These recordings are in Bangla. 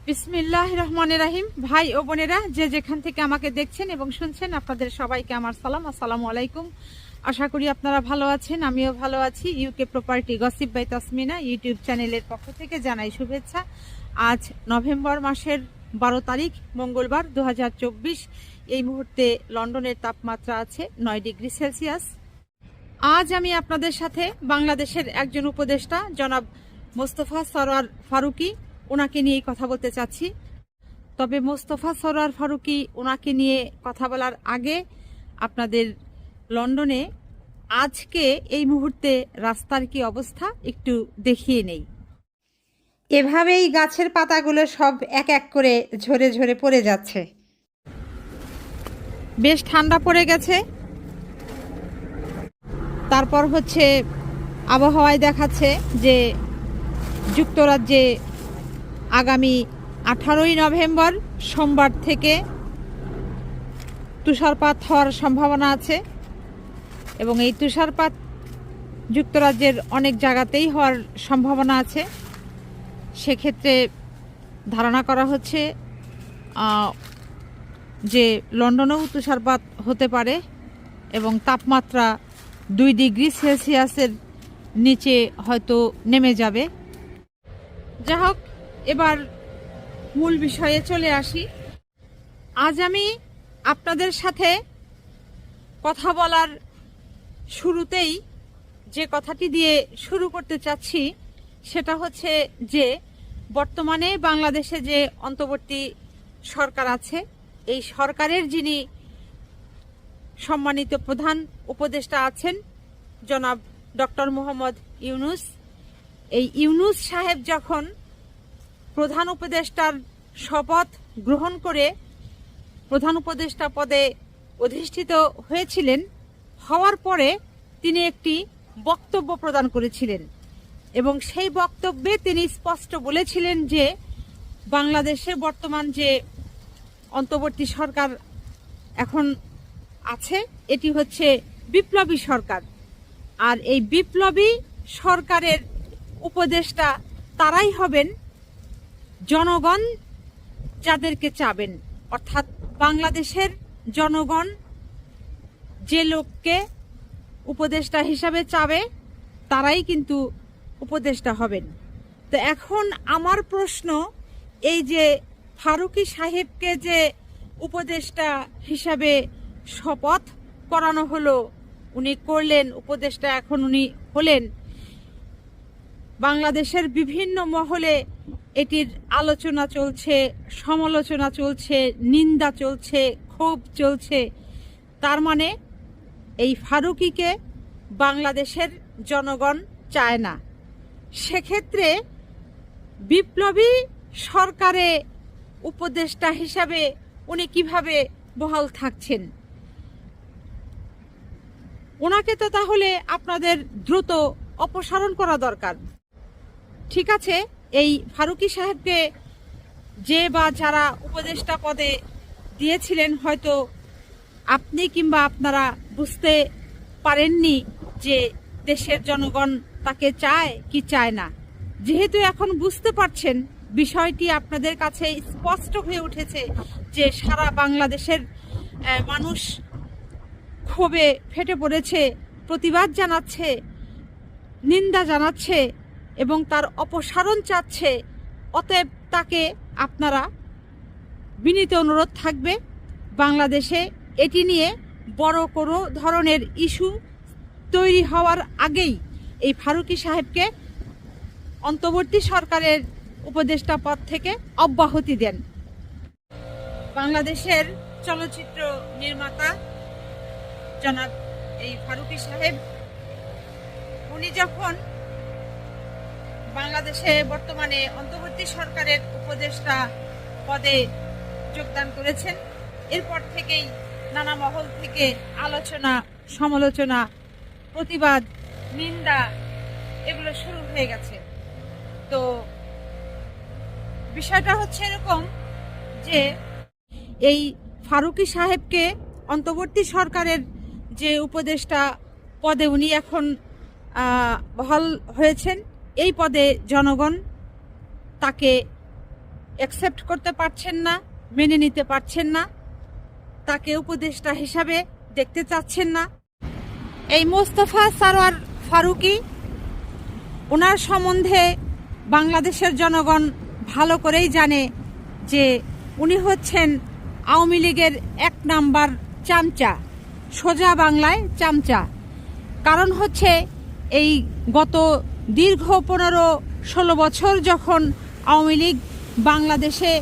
বিসমিল্লাহির রহমানির রহিম। ভাই ও বোনেরা, যে যেখান থেকে আমাকে দেখছেন এবং শুনছেন, আপনাদের সবাইকে আমার সালাম, আসসালামু আলাইকুম। আশা করি আপনারা ভালো আছেন, আমিও ভালো আছি। UK property gossip by Tasmina YouTube চ্যানেলের পক্ষ থেকে জানাই শুভেচ্ছা। আজ নভেম্বর মাসের 12 তারিখ মঙ্গলবার 2024। এই মুহূর্তে লন্ডনের তাপমাত্রা আছে 9 ডিগ্রি সেলসিয়াস। আজ আমি আপনাদের সাথে বাংলাদেশের একজন উপদেষ্টা জনাব মোস্তফা সরোয়ার ফারুকী ওনাকে নিয়ে কথা বলতে চাচ্ছি। তবে মোস্তফা সরোয়ার ফারুকী ওনাকে নিয়ে কথা বলার আগে আপনাদের লন্ডনে আজকে এই মুহূর্তে রাস্তার কি অবস্থা একটু দেখিয়ে নেই। এভাবেই গাছের পাতাগুলো সব এক এক করে ঝরে ঝরে পড়ে যাচ্ছে। বেশ ঠান্ডা পড়ে গেছে। তারপর হচ্ছে আবহাওয়ায় দেখাচ্ছে যে যুক্তরাজ্যে আগামী 18ই নভেম্বর সোমবার থেকে তুষারপাত হওয়ার সম্ভাবনা আছে এবং এই তুষারপাত যুক্তরাজ্যের অনেক জায়গাতেই হওয়ার সম্ভাবনা আছে। সেক্ষেত্রে ধারণা করা হচ্ছে যে লন্ডনেও তুষারপাত হতে পারে এবং তাপমাত্রা 2 ডিগ্রি সেলসিয়াসের নিচে হয়তো নেমে যাবে। যা হোক, এবার মূল বিষয়ে চলে আসি। আজ আমি আপনাদের সাথে কথা বলার শুরুতেই যে কথাটি দিয়ে শুরু করতে চাচ্ছি সেটা হচ্ছে যে বর্তমানে বাংলাদেশে যে অন্তর্বর্তী সরকার আছে, এই সরকারের যিনি সম্মানিত প্রধান উপদেষ্টা আছেন জনাব ডক্টর মোহাম্মদ ইউনূস, এই ইউনূস সাহেব যখন প্রধান উপদেষ্টার শপথ গ্রহণ করে প্রধান উপদেষ্টা পদে অধিষ্ঠিত হয়েছিলেন, হওয়ার পরে তিনি একটি বক্তব্য প্রদান করেছিলেন এবং সেই বক্তব্যে তিনি স্পষ্ট বলেছিলেন যে বাংলাদেশে বর্তমান যে অন্তর্বর্তী সরকার এখন আছে এটি হচ্ছে বিপ্লবী সরকার। আর এই বিপ্লবী সরকারের উপদেষ্টা তারাই হবেন জনগণ যাদেরকে চাবেন, অর্থাৎ বাংলাদেশের জনগণ যে লোককে উপদেষ্টা হিসাবে চাবে তারাই কিন্তু উপদেষ্টা হবেন। তো এখন আমার প্রশ্ন, এই যে ফারুকী সাহেবকে যে উপদেষ্টা হিসাবে শপথ করানো হলো, উনি করলেন উপদেষ্টা, এখন উনি হলেন, বাংলাদেশের বিভিন্ন মহলে এটির আলোচনা চলছে, সমালোচনা চলছে, নিন্দা চলছে, ক্ষোভ চলছে। তার মানে এই ফারুকীকে বাংলাদেশের জনগণ চায় না। সেক্ষেত্রে বিপ্লবী সরকারে উপদেষ্টা হিসাবে উনি কিভাবে বহাল থাকছেন? ওনাকে তো তাহলে আপনাদের দ্রুত অপসারণ করা দরকার। ঠিক আছে, এই ফারুকী সাহেবকে যে বা যারা উপদেষ্টা পদে দিয়েছিলেন, হয়তো আপনি কিংবা আপনারা বুঝতে পারেননি যে দেশের জনগণ তাকে চায় কি চায় না। যেহেতু এখন বুঝতে পারছেন, বিষয়টি আপনাদের কাছে স্পষ্ট হয়ে উঠেছে যে সারা বাংলাদেশের মানুষ ক্ষোভে ফেটে পড়েছে, প্রতিবাদ জানাচ্ছে, নিন্দা জানাচ্ছে এবং তার অপসারণ চাচ্ছে। অতএব তাকে আপনারা বিনীত অনুরোধ থাকবে বাংলাদেশে এটি নিয়ে বড় কোনো ধরনের ইস্যু তৈরি হওয়ার আগেই এই ফারুকী সাহেবকে অন্তর্বর্তী সরকারের উপদেষ্টা পদ থেকে অব্যাহতি দেন। বাংলাদেশের চলচ্চিত্র নির্মাতা জনাব এই ফারুকী সাহেব, উনি যখন বাংলাদেশে বর্তমানে অন্তর্বর্তী সরকারের উপদেষ্টা পদে যোগদান করেছেন, এরপর থেকেই নানা মহল থেকে আলোচনা, সমালোচনা, প্রতিবাদ, নিন্দা এগুলো শুরু হয়ে গেছে। তো বিষয়টা হচ্ছে এরকম যে এই ফারুকী সাহেবকে অন্তর্বর্তী সরকারের যে উপদেষ্টা পদে উনি এখন বহাল হয়েছেন, এই পদে জনগণ তাকে অ্যাকসেপ্ট করতে পারছেন না, মেনে নিতে পারছেন না, তাকে উপদেষ্টা হিসাবে দেখতে চাচ্ছেন না। এই মোস্তফা সরোয়ার ফারুকী, ওনার সম্বন্ধে বাংলাদেশের জনগণ ভালো করেই জানে যে উনি হচ্ছেন আওয়ামী লীগের 1 নাম্বার চামচা, সোজা বাংলায় চামচা। কারণ হচ্ছে এই গত দীর্ঘ 15-16 বছর যখন আওয়ামী লীগ বাংলাদেশে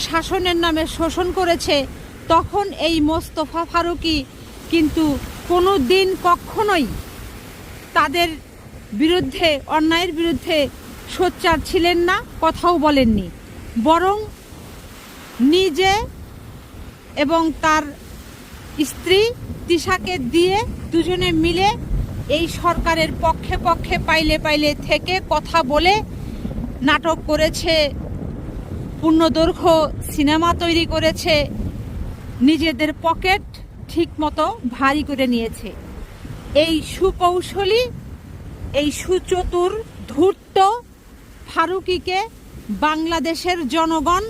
শাসনের নামে শোষণ করেছে, তখন এই মোস্তফা ফারুকী কিন্তু কোনো দিন কখনোই তাদের বিরুদ্ধে, অন্যায়ের বিরুদ্ধে সোচ্চার ছিলেন না, কথাও বলেননি। বরং নিজে এবং তার স্ত্রী তিশাকে দিয়ে দুজনে মিলে এই সরকারের পক্ষে পক্ষে পাইলে পাইলে থেকে কথা বলে নাটক করেছে, পূর্ণদৈর্ঘ্য সিনেমা তৈরি করেছে, নিজেদের পকেট ঠিকমতো ভারী করে নিয়েছে। এই সুকৌশলী, এই সুচতুর ধূর্ত ফারুকীকে বাংলাদেশের জনগণ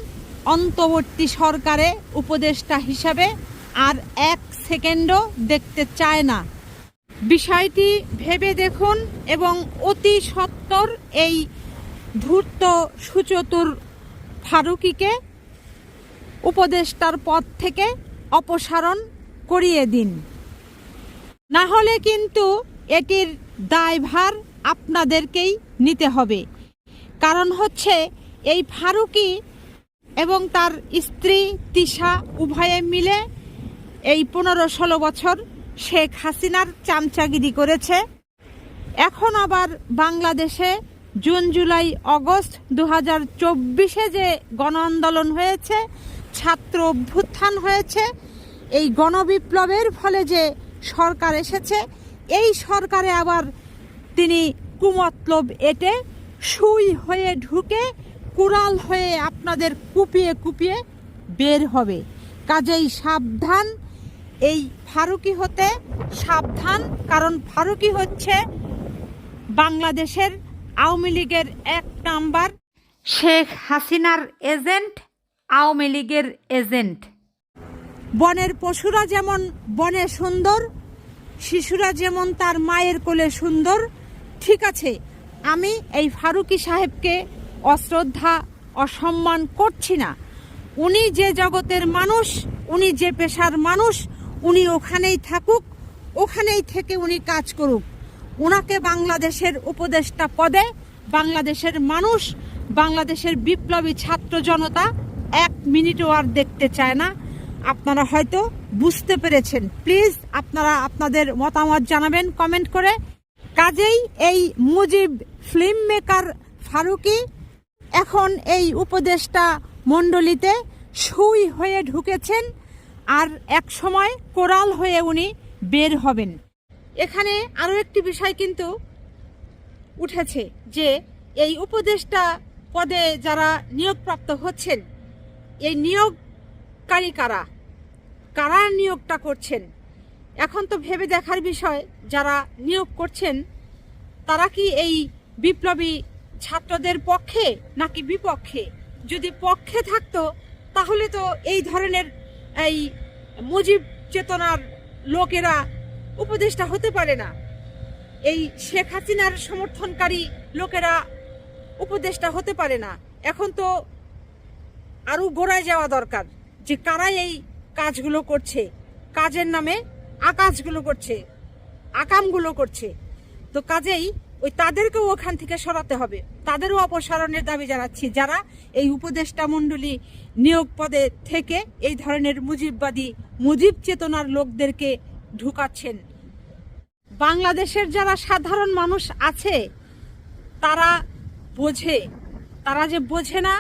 অন্তর্বর্তী সরকারে উপদেষ্টা হিসাবে আর 1 সেকেন্ডও দেখতে চায় না। বিষয়টি ভেবে দেখুন এবং অতি সত্বর এই ধূর্ত সুচতুর ফারুকীকে উপদেষ্টার পদ থেকে অপসারণ করিয়ে দিন। না হলে কিন্তু এটির দায়ভার আপনাদেরকেই নিতে হবে। কারণ হচ্ছে এই ফারুকী এবং তার স্ত্রী তিশা উভয়ে মিলে এই 15-16 বছর শেখ হাসিনার চামচাগিরি করেছে। এখন আবার বাংলাদেশে জুন, জুলাই, অগস্ট 2024-এ যে গণ আন্দোলন হয়েছে, ছাত্র অভ্যুত্থান হয়েছে, এই গণবিপ্লবের ফলে যে সরকার এসেছে, এই সরকারে আবার তিনি কুমতলব এঁটে সুই হয়ে ঢুকে কুড়াল হয়ে আপনাদের কুপিয়ে কুপিয়ে বের হবে। কাজেই সাবধান, এই ফারুকী হতে সাবধান। কারণ ফারুকী হচ্ছে বাংলাদেশের আওয়ামী লীগের 1 নাম্বার, শেখ হাসিনার এজেন্ট, আওয়ামী লীগের এজেন্ট। বনের পশুরা যেমন বনে সুন্দর, শিশুরা যেমন তার মায়ের কোলে সুন্দর, ঠিক আছে, আমি এই ফারুকী সাহেবকে অশ্রদ্ধা, অসম্মান করছি না। উনি যে জগতের মানুষ, উনি যে পেশার মানুষ, উনি ওখানেই থাকুক, ওখানেই থেকে উনি কাজ করুক। ওনাকে বাংলাদেশের উপদেষ্টা পদে বাংলাদেশের মানুষ, বাংলাদেশের বিপ্লবী ছাত্র জনতা 1 মিনিটও আর দেখতে চায় না। আপনারা হয়তো বুঝতে পেরেছেন। প্লিজ আপনারা আপনাদের মতামত জানাবেন কমেন্ট করে। কাজেই এই মুজিব ফিল্ম মেকার ফারুকী এখন এই উপদেষ্টা মণ্ডলীতে সুই হয়ে ঢুকেছেন, আর এক সময় কোরাল হয়ে উনি বের হবেন। এখানে আরও একটি বিষয় কিন্তু উঠেছে যে এই উপদেষ্টা পদে যারা নিয়োগপ্রাপ্ত হচ্ছেন, এই নিয়োগকারী কারা, কারা নিয়োগটা করছেন, এখন তো ভেবে দেখার বিষয়। যারা নিয়োগ করছেন তারা কি এই বিপ্লবী ছাত্রদের পক্ষে নাকি বিপক্ষে? যদি পক্ষে থাকতো তাহলে তো এই ধরনের এই মুজিব চেতনার লোকেরা উপদেষ্টা হতে পারে না। এই শেখ হাসিনার সমর্থনকারী লোকেরা উপদেষ্টা হতে পারে না। এখন তো আরো গোড়ায় যাওয়া দরকার যে কারা এই কাজগুলো করছে, কাজের নামে আকাজগুলো করছে, আকামগুলো করছে। তো কাজেই ওই তাদেরকেও ওখান থেকে সরাতে হবে, তাদেরও অপসারণের দাবি জানাচ্ছি, যারা এই উপদেষ্টা মণ্ডলী নিয়োগ পদে থেকে এই ধরনের মুজিববাদী, মুজিব চেতনার লোকদেরকে ঢুকাচ্ছেন। বাংলাদেশের যারা সাধারণ মানুষ আছে তারা বোঝে, তারা যে বোঝে না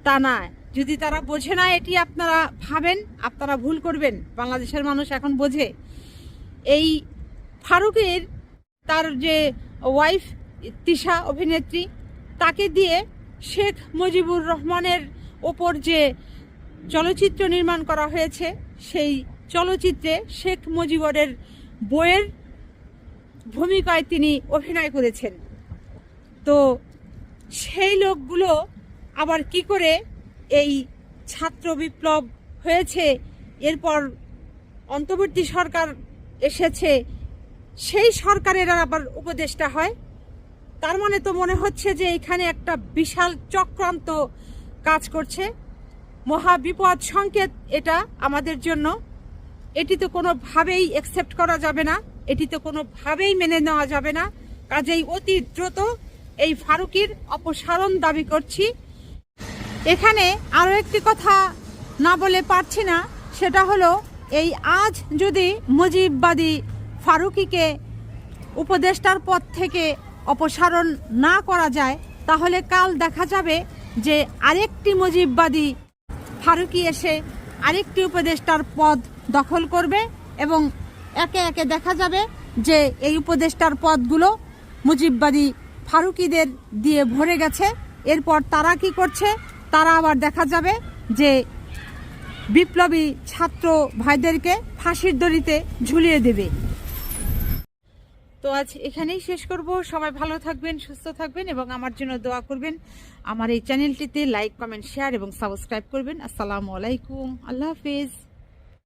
তা না। যদি তারা বোঝে না এটি আপনারা ভাবেন, আপনারা ভুল করবেন। বাংলাদেশের মানুষ এখন বোঝে। এই ফারুকীর তার যে ওয়াইফ তিশা অভিনেত্রী, তাকে দিয়ে শেখ মুজিবুর রহমানের ওপর যে চলচ্চিত্র নির্মাণ করা হয়েছে, সেই চলচ্চিত্রে শেখ মুজিবুরের বইয়ের ভূমিকায় তিনি অভিনয় করেছেন। তো সেই লোকগুলো আবার কি করে এই ছাত্র বিপ্লব হয়েছে, এরপর অন্তর্বর্তী সরকার এসেছে, সেই সরকারের আবার উপদেষ্টা হয়। তার মানে তো মনে হচ্ছে যে এখানে একটা বিশাল চক্রান্ত কাজ করছে। মহা বিপদ সংকেত এটা আমাদের জন্য। এটি তো কোনোভাবেই অ্যাকসেপ্ট করা যাবে না, এটি তো কোনোভাবেই মেনে নেওয়া যাবে না। কাজেই অতি দ্রুত এই ফারুকীর অপসারণ দাবি করছি। এখানে আরও একটি কথা না বলে পারছি না, সেটা হলো এই আজ যদি মুজিববাদী ফারুকীকে উপদেষ্টার পদ থেকে অপসারণ না করা যায়, তাহলে কাল দেখা যাবে যে আরেকটি মুজিববাদী ফারুকী এসে আরেকটি উপদেষ্টার পদ দখল করবে এবং একে একে দেখা যাবে যে এই উপদেষ্টার পদগুলো মুজিববাদী ফারুকীদের দিয়ে ভরে গেছে। এরপর তারা কি করছে, তারা আবার দেখা যাবে যে বিপ্লবী ছাত্র ভাইদেরকে ফাঁসির দড়িতে ঝুলিয়ে দেবে। তো আজ এখানেই শেষ করব। সবাই ভালো থাকবেন, সুস্থ থাকবেন এবং আমার জন্য দোয়া করবেন। আমার এই চ্যানেলটিতে লাইক, কমেন্ট, শেয়ার এবং সাবস্ক্রাইব করবেন। আসসালামু আলাইকুম, আল্লাহ হাফেজ।